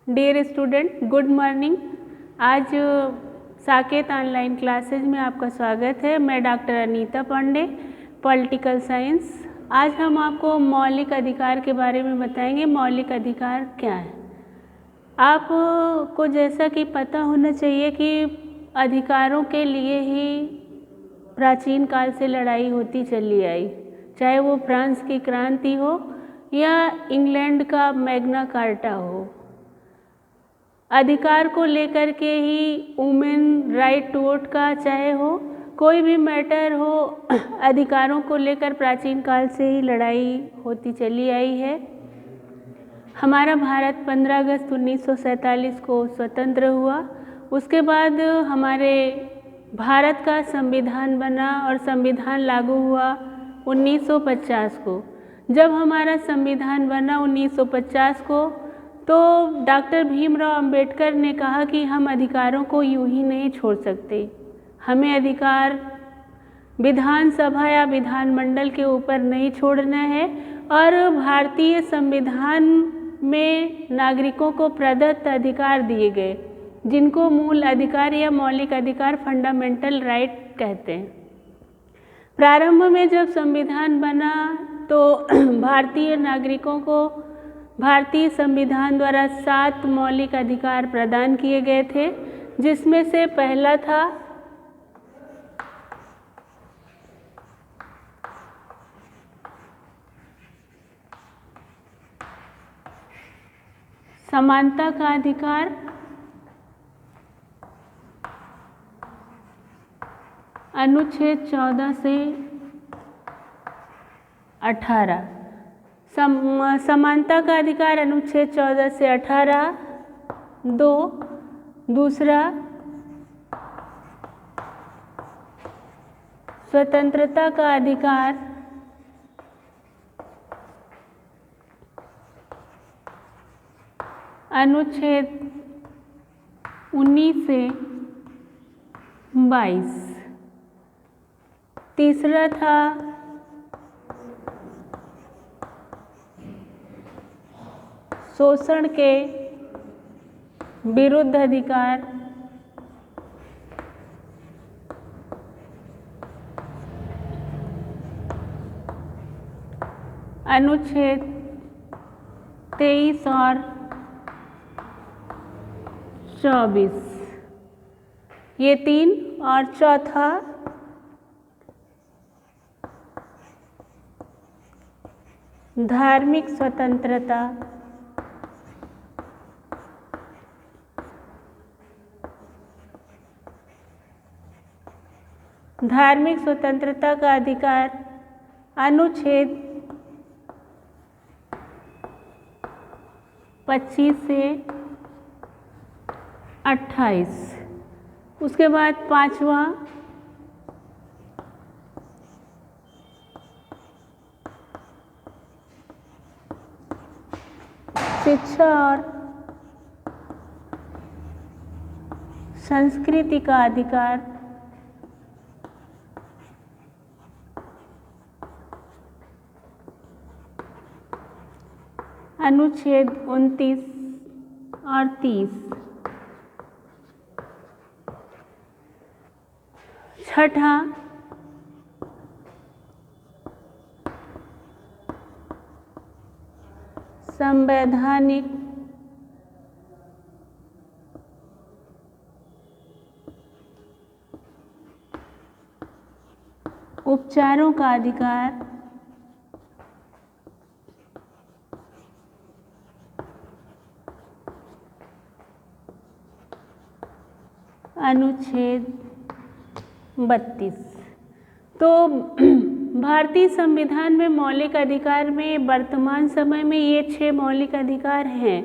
Dear student, good morning. आज Saket online classes में आपका स्वागत है। मैं doctor Anita Pandey, political science. आज हम आपको मौलिक अधिकार के बारे में बताएंगे। मौलिक अधिकार क्या है? आपको जैसा कि पता होना चाहिए कि अधिकारों के लिए ही प्राचीन काल से लड़ाई होती चली आई, चाहे वो फ्रांस की क्रांति हो या इंग्लैंड का मैग्ना कार्टा हो। अधिकार को लेकर के ही वुमेन राइट टू वोट का चाहे हो, कोई भी मैटर हो, अधिकारों को लेकर प्राचीन काल से ही लड़ाई होती चली आई है। हमारा भारत 15 अगस्त 1947 को स्वतंत्र हुआ। उसके बाद हमारे भारत का संविधान बना और संविधान लागू हुआ 1950 को। जब हमारा संविधान बना 1950 को, तो डॉक्टर भीमराव अंबेडकर ने कहा कि हम अधिकारों को यूं ही नहीं छोड़ सकते। हमें अधिकार विधानसभा या विधानमंडल के ऊपर नहीं छोड़ना है और भारतीय संविधान में नागरिकों को प्रदत्त अधिकार दिए गए, जिनको मूल अधिकार या मौलिक अधिकार फंडामेंटल राइट कहते हैं। प्रारंभ में जब संविधान बना तो भारतीय नागरिकों को भारतीय संविधान द्वारा 7 मौलिक अधिकार प्रदान किए गए थे, जिसमें से पहला था समानता का अधिकार, अनुच्छेद 14 से 18। समानता का अधिकार अनुच्छेद 14 से 18। दूसरा स्वतंत्रता का अधिकार अनुच्छेद 19 से 22। तीसरा था शोषण के विरुद्ध अधिकार अनुच्छेद 23 और 24। ये 3। और चौथा धार्मिक स्वतंत्रता धार्मिक स्वतंत्रता का अधिकार अनुच्छेद 25 से 28। उसके बाद 5वां शिक्षा और संस्कृति का अधिकार अनुच्छेद 29 और 30। छठा संवैधानिक उपचारों का अधिकार अनुच्छेद 32। तो भारतीय संविधान में मौलिक अधिकार में वर्तमान समय में ये 6 मौलिक अधिकार हैं।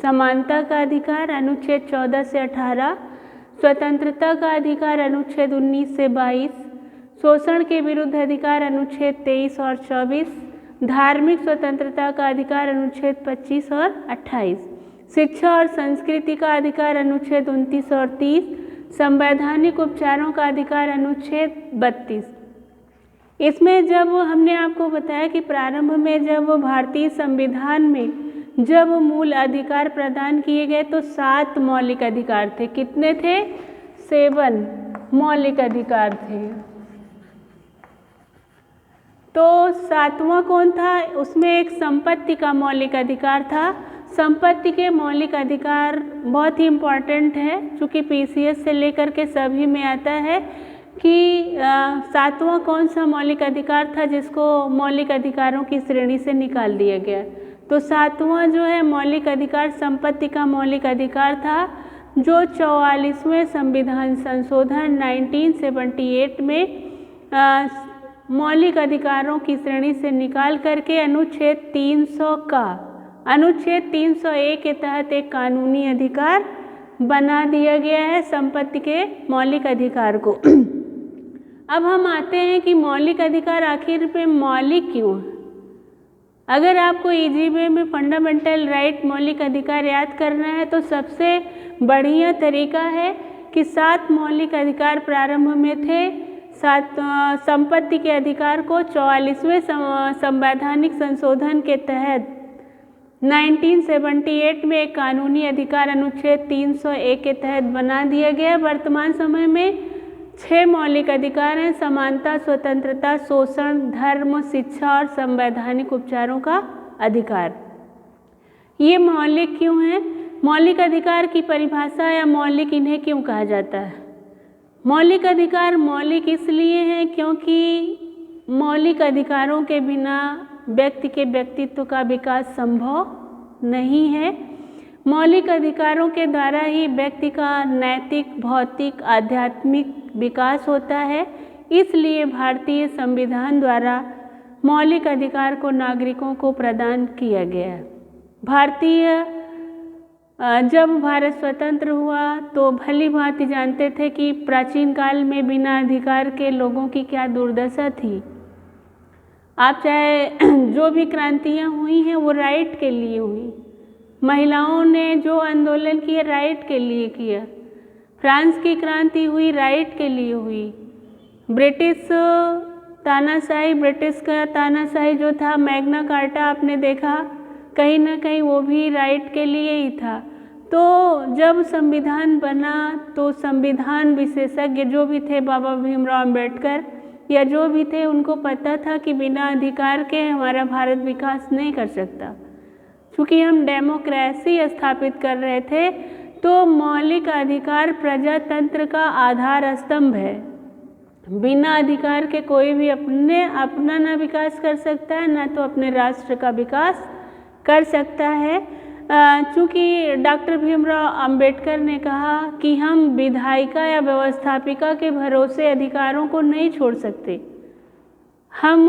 समानता का अधिकार अनुच्छेद 14 से 18, स्वतंत्रता का अधिकार अनुच्छेद 19 से 22, शोषण के विरुद्ध अधिकार अनुच्छेद 23 और 24, धार्मिक स्वतंत्रता का अधिकार अनुच्छेद 25 और 28, शिक्षा और संस्कृति का अधिकार अनुच्छेद 29 और 30, संवैधानिक उपचारों का अधिकार अनुच्छेद 32। इसमें जब हमने आपको बताया कि प्रारंभ में जब भारतीय संविधान में जब मूल अधिकार प्रदान किए गए तो 7 मौलिक अधिकार थे। कितने थे? 7 मौलिक अधिकार थे। तो 7वां कौन था? उसमें एक संपत्ति का मौलिक अधिकार था। संपत्ति के मौलिक अधिकार बहुत ही इम्पॉर्टेंट है, चूँकि पीसीएस से लेकर के सभी में आता है कि 7वां कौन सा मौलिक अधिकार था जिसको मौलिक अधिकारों की श्रेणी से निकाल दिया गया। तो 7वां जो है मौलिक अधिकार संपत्ति का मौलिक अधिकार था, जो 44वें संविधान संशोधन 1978 में मौलिक अधिकारों की श्रेणी से निकाल करके अनुच्छेद 301 के तहत एक कानूनी अधिकार बना दिया गया है संपत्ति के मौलिक अधिकार को। अब हम आते हैं कि मौलिक अधिकार आखिर में मौलिक क्यों है। अगर आपको ईजीवे में फंडामेंटल राइट मौलिक अधिकार याद करना है तो सबसे बढ़िया तरीका है कि 7 मौलिक अधिकार प्रारंभ में थे। संपत्ति के अधिकार को 44वें संवैधानिक संशोधन के तहत 1978 में एक कानूनी अधिकार अनुच्छेद 301 के तहत बना दिया गया। वर्तमान समय में 6 मौलिक अधिकार हैं: समानता, स्वतंत्रता, शोषण, धर्म, शिक्षा और संवैधानिक उपचारों का अधिकार। ये मौलिक क्यों हैं? मौलिक अधिकार की परिभाषा या मौलिक इन्हें क्यों कहा जाता है? मौलिक अधिकार मौलिक इसलिए हैं क्योंकि मौलिक अधिकारों के बिना व्यक्ति के व्यक्तित्व का विकास संभव नहीं है। मौलिक अधिकारों के द्वारा ही व्यक्ति का नैतिक, भौतिक, आध्यात्मिक विकास होता है। इसलिए भारतीय संविधान द्वारा मौलिक अधिकार को नागरिकों को प्रदान किया गया। जब भारत स्वतंत्र हुआ तो भली भांति जानते थे कि प्राचीन काल में बिना अधिकार के लोगों की क्या दुर्दशा थी। आप चाहे जो भी क्रांतियाँ हुई हैं वो राइट के लिए हुई। महिलाओं ने जो आंदोलन किया राइट के लिए किया। फ्रांस की क्रांति हुई राइट के लिए हुई। ब्रिटिश का तानाशाही जो था, मैग्ना कार्टा आपने देखा, कहीं ना कहीं वो भी राइट के लिए ही था। तो जब संविधान बना तो संविधान विशेषज्ञ जो भी थे, बाबा भीमराव अंबेडकर या जो भी थे, उनको पता था कि बिना अधिकार के हमारा भारत विकास नहीं कर सकता। क्योंकि हम डेमोक्रेसी स्थापित कर रहे थे, तो मौलिक अधिकार प्रजातंत्र का आधार स्तंभ है। बिना अधिकार के कोई भी अपना ना विकास कर सकता है, ना तो अपने राष्ट्र का विकास कर सकता है। चूँकि डॉक्टर भीमराव अंबेडकर ने कहा कि हम विधायिका या व्यवस्थापिका के भरोसे अधिकारों को नहीं छोड़ सकते, हम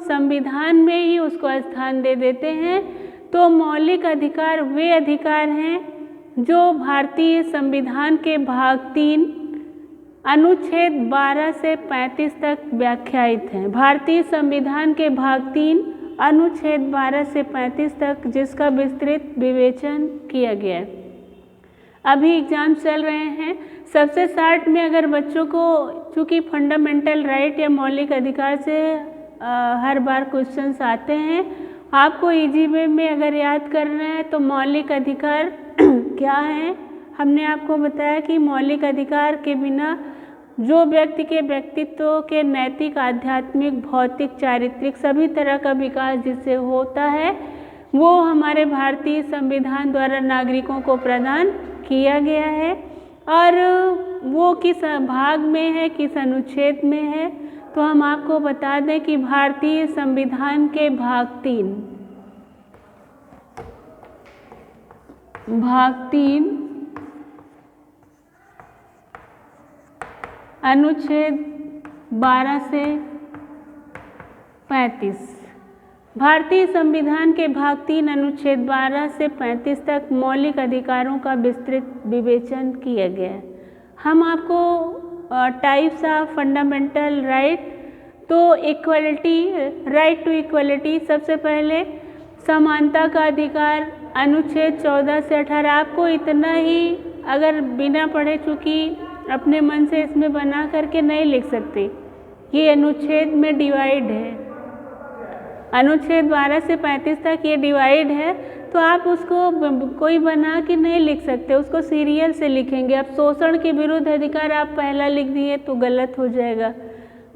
संविधान में ही उसको स्थान दे देते हैं। तो मौलिक अधिकार वे अधिकार हैं जो भारतीय संविधान के भाग 3 अनुच्छेद 12 से 35 तक व्याख्यायित हैं। भारतीय संविधान के भाग 3 अनुच्छेद 12 से 35 तक, जिसका विस्तृत विवेचन किया गया है। अभी एग्जाम चल रहे हैं। सबसे शॉर्ट में अगर बच्चों को, चूँकि फंडामेंटल राइट या मौलिक अधिकार से हर बार क्वेश्चंस आते हैं, आपको इजी वे में अगर याद करना है तो मौलिक अधिकार क्या है। हमने आपको बताया कि मौलिक अधिकार के बिना जो व्यक्ति के व्यक्तित्व के नैतिक, आध्यात्मिक, भौतिक, चारित्रिक सभी तरह का विकास जिससे होता है, वो हमारे भारतीय संविधान द्वारा नागरिकों को प्रदान किया गया है। और वो किस भाग में है, किस अनुच्छेद में है, तो हम आपको बता दें कि भारतीय संविधान के भाग 3 अनुच्छेद 12 से 35। भारतीय संविधान के भाग 3 अनुच्छेद 12 से 35 तक मौलिक अधिकारों का विस्तृत विवेचन किया गया है। हम आपको टाइप्स ऑफ फंडामेंटल राइट, तो इक्वलिटी, राइट टू इक्वलिटी, सबसे पहले समानता का अधिकार अनुच्छेद 14 से 18। आपको इतना ही अगर बिना पढ़े, चूँकि अपने मन से इसमें बना करके नहीं लिख सकते, ये अनुच्छेद में डिवाइड है। अनुच्छेद 12 से 35 तक ये डिवाइड है, तो आप उसको कोई बना के नहीं लिख सकते, उसको सीरियल से लिखेंगे। अब शोषण के विरुद्ध अधिकार आप पहला लिख दिए तो गलत हो जाएगा।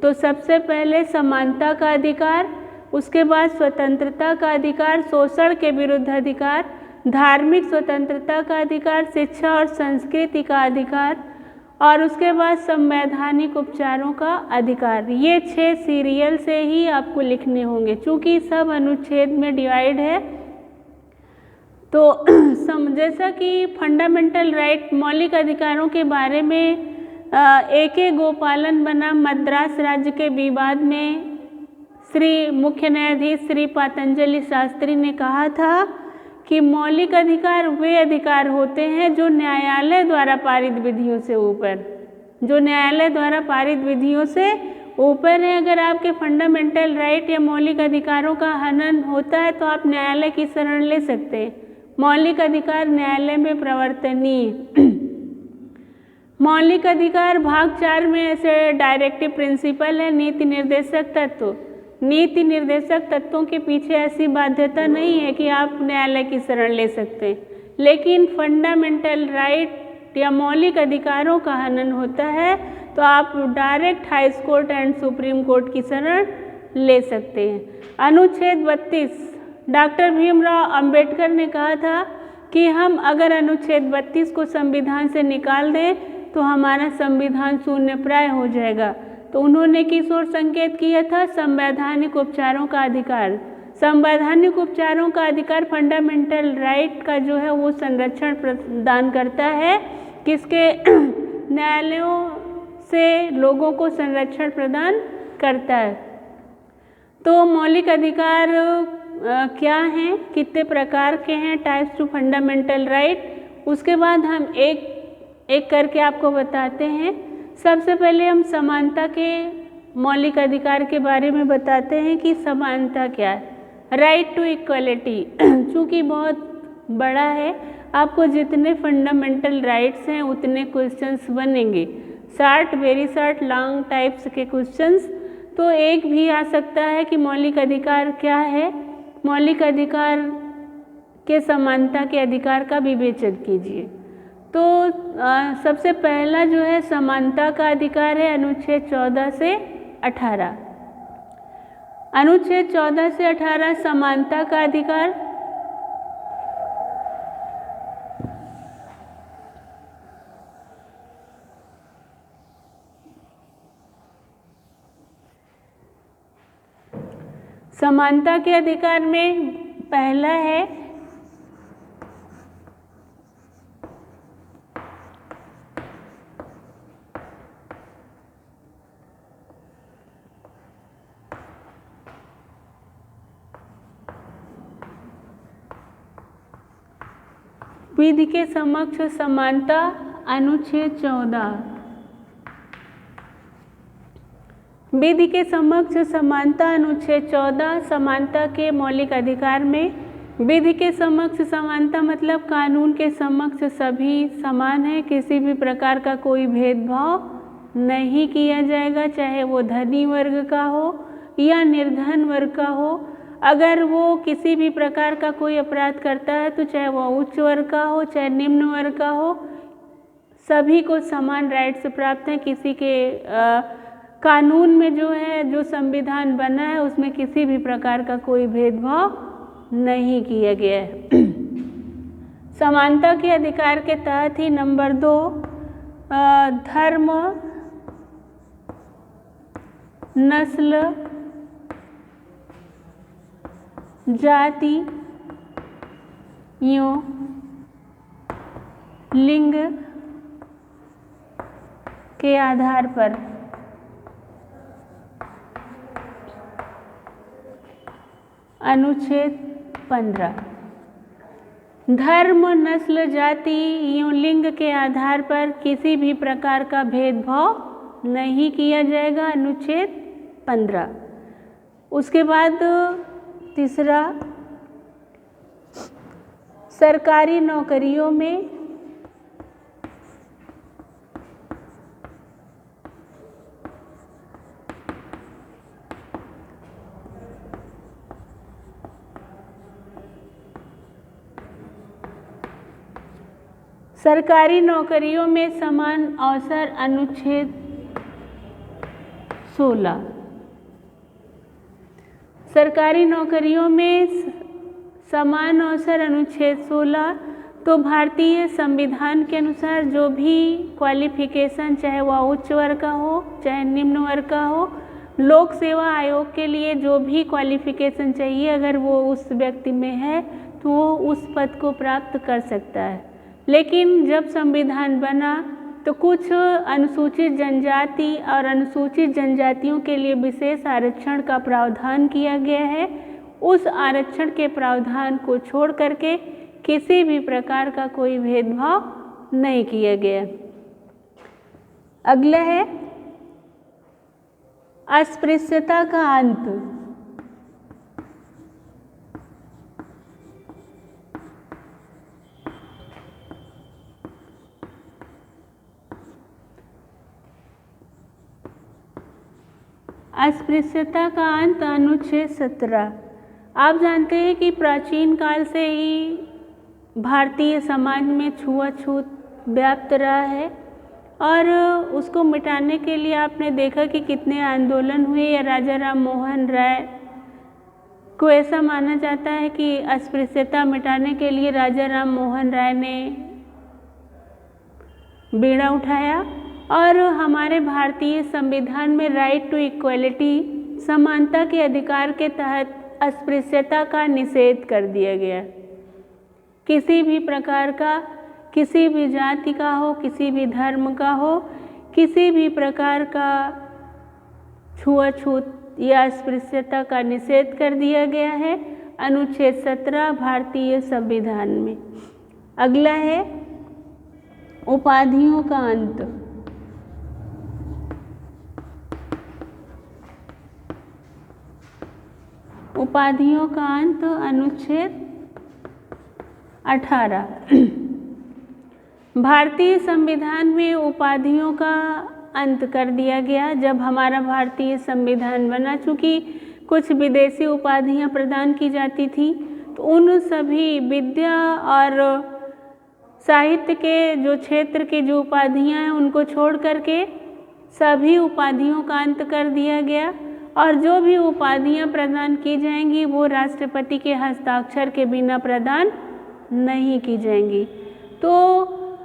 तो सबसे पहले समानता का अधिकार, उसके बाद स्वतंत्रता का अधिकार, शोषण के विरुद्ध अधिकार, धार्मिक स्वतंत्रता का अधिकार, शिक्षा और संस्कृति का अधिकार, और उसके बाद संवैधानिक उपचारों का अधिकार। ये 6 सीरियल से ही आपको लिखने होंगे। चूँकि सब अनुच्छेद में डिवाइड है, तो जैसा कि फंडामेंटल राइट मौलिक अधिकारों के बारे में A.K. गोपालन बनाम मद्रास राज्य के विवाद में श्री मुख्य न्यायाधीश श्री पातंजलि शास्त्री ने कहा था कि मौलिक अधिकार वे अधिकार होते हैं जो न्यायालय द्वारा पारित विधियों से ऊपर, जो न्यायालय द्वारा पारित विधियों से ऊपर है। अगर आपके फंडामेंटल राइट या मौलिक अधिकारों का हनन होता है तो आप न्यायालय की शरण ले सकते हैं। मौलिक अधिकार न्यायालय में प्रवर्तनीय। मौलिक अधिकार भाग 4 में ऐसे डायरेक्टिव प्रिंसिपल है, नीति निर्देशक तत्व। नीति निर्देशक तत्वों के पीछे ऐसी बाध्यता नहीं है कि आप न्यायालय की शरण ले सकते हैं, लेकिन फंडामेंटल राइट या मौलिक अधिकारों का हनन होता है तो आप direct high court and supreme court की शरण ले सकते हैं। अनुच्छेद 32, डॉक्टर भीमराव अंबेडकर ने कहा था कि हम अगर अनुच्छेद 32 को संविधान से निकाल दें तो हमारा संविधान शून्यप्राय हो जाएगा। तो उन्होंने किस ओर संकेत किया था? संवैधानिक उपचारों का अधिकार। संवैधानिक उपचारों का अधिकार फंडामेंटल राइट का जो है वो संरक्षण प्रदान करता है। किसके? न्यायालयों से लोगों को संरक्षण प्रदान करता है। तो मौलिक अधिकार क्या हैं, कितने प्रकार के हैं, टाइप्स टू फंडामेंटल राइट, उसके बाद हम एक एक करके आपको बताते हैं। सबसे पहले हम समानता के मौलिक अधिकार के बारे में बताते हैं कि समानता क्या है। राइट टू इक्वलिटी चूँकि बहुत बड़ा है, आपको जितने फंडामेंटल राइट्स हैं उतने क्वेश्चंस बनेंगे, short, very short, long types के क्वेश्चंस। तो एक भी आ सकता है कि मौलिक अधिकार क्या है, मौलिक अधिकार के समानता के अधिकार का विवेचन कीजिए। तो सबसे पहला जो है समानता का अधिकार है अनुच्छेद 14 से 18। अनुच्छेद 14 से 18 समानता का अधिकार। समानता के अधिकार में पहला है विधि के समक्ष समानता। अनुच्छेद 14 विधि के समक्ष समानता। अनुच्छेद 14 समानता के मौलिक अधिकार में विधि के समक्ष समानता मतलब कानून के समक्ष सभी समान हैं, किसी भी प्रकार का कोई भेदभाव नहीं किया जाएगा, चाहे वो धनी वर्ग का हो या निर्धन वर्ग का हो। अगर वो किसी भी प्रकार का कोई अपराध करता है तो चाहे वो उच्च वर्ग का हो चाहे निम्न वर्ग का हो, सभी को समान राइट्स प्राप्त हैं। किसी के कानून में जो है, जो संविधान बना है उसमें किसी भी प्रकार का कोई भेदभाव नहीं किया गया है। समानता के अधिकार के तहत ही नंबर 2 धर्म, नस्ल, जाति, लिंग के आधार पर अनुच्छेद 15 धर्म, नस्ल, जाति, लिंग के आधार पर किसी भी प्रकार का भेदभाव नहीं किया जाएगा। अनुच्छेद 15। उसके बाद तीसरा, सरकारी नौकरियों में सरकारी नौकरियों में समान अवसर अनुच्छेद 16। सरकारी नौकरियों में समान अवसर अनुच्छेद 16। तो भारतीय संविधान के अनुसार जो भी क्वालिफिकेशन, चाहे वह उच्च वर्ग का हो चाहे निम्न वर्ग का हो, लोक सेवा आयोग के लिए जो भी क्वालिफिकेशन चाहिए अगर वो उस व्यक्ति में है तो वो उस पद को प्राप्त कर सकता है। लेकिन जब संविधान बना तो कुछ अनुसूचित जनजाति और अनुसूचित जनजातियों के लिए विशेष आरक्षण का प्रावधान किया गया है। उस आरक्षण के प्रावधान को छोड़ करके किसी भी प्रकार का कोई भेदभाव नहीं किया गया। अगला है अस्पृश्यता का अंत। अस्पृश्यता का अंत अनुच्छेद 17। आप जानते हैं कि प्राचीन काल से ही भारतीय समाज में छुआछूत व्याप्त रहा है और उसको मिटाने के लिए आपने देखा कि कितने आंदोलन हुए। या राजा राम मोहन राय को ऐसा माना जाता है कि अस्पृश्यता मिटाने के लिए राजा राम मोहन राय ने बीड़ा उठाया और हमारे भारतीय संविधान में राइट टू इक्वलिटी, समानता के अधिकार के तहत अस्पृश्यता का निषेध कर दिया गया। किसी भी प्रकार का, किसी भी जाति का हो, किसी भी धर्म का हो, किसी भी प्रकार का छुआछूत या अस्पृश्यता का निषेध कर दिया गया है अनुच्छेद 17 भारतीय संविधान में। अगला है उपाधियों का अंत। उपाधियों का अंत अनुच्छेद 18। भारतीय संविधान में उपाधियों का अंत कर दिया गया जब हमारा भारतीय संविधान बना। चूँकि कुछ विदेशी उपाधियां प्रदान की जाती थी तो उन सभी विद्या और साहित्य के जो क्षेत्र की जो उपाधियां हैं उनको छोड़ करके सभी उपाधियों का अंत कर दिया गया और जो भी उपाधियां प्रदान की जाएंगी वो राष्ट्रपति के हस्ताक्षर के बिना प्रदान नहीं की जाएंगी। तो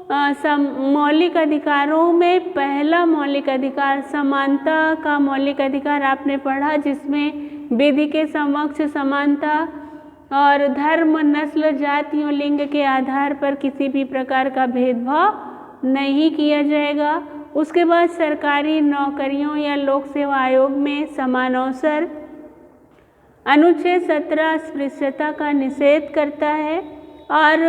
मौलिक अधिकारों में पहला मौलिक अधिकार समानता का मौलिक अधिकार आपने पढ़ा, जिसमें विधि के समक्ष समानता और धर्म, नस्ल, जाति और लिंग के आधार पर किसी भी प्रकार का भेदभाव नहीं किया जाएगा। उसके बाद सरकारी नौकरियों या लोक सेवा आयोग में समान अवसर। अनुच्छेद 17 अस्पृश्यता का निषेध करता है और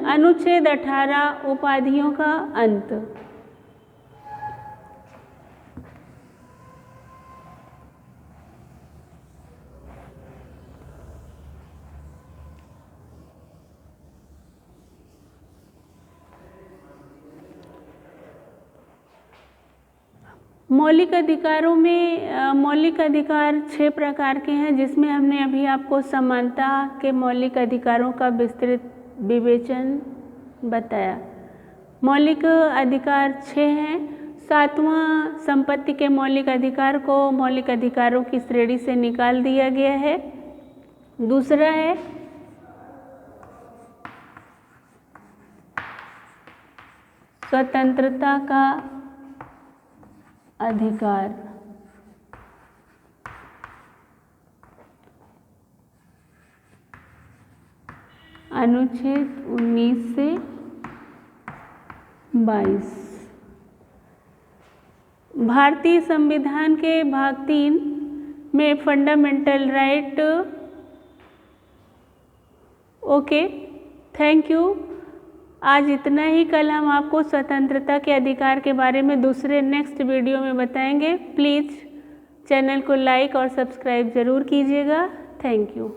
अनुच्छेद 18 उपाधियों का अंत। मौलिक अधिकारों में मौलिक अधिकार 6 प्रकार के हैं, जिसमें हमने अभी आपको समानता के मौलिक अधिकारों का विस्तृत विवेचन बताया। मौलिक अधिकार 6 हैं। 7वां संपत्ति के मौलिक अधिकार को मौलिक अधिकारों की श्रेणी से निकाल दिया गया है। दूसरा है स्वतंत्रता का अधिकार। अनुच्छेद 19 से 22। भारतीय संविधान के भाग 3 में fundamental right. Okay, thank you. आज इतना ही। कल हम आपको स्वतंत्रता के अधिकार के बारे में दूसरे नेक्स्ट वीडियो में बताएंगे। प्लीज़ चैनल को लाइक और सब्सक्राइब ज़रूर कीजिएगा। Thank you.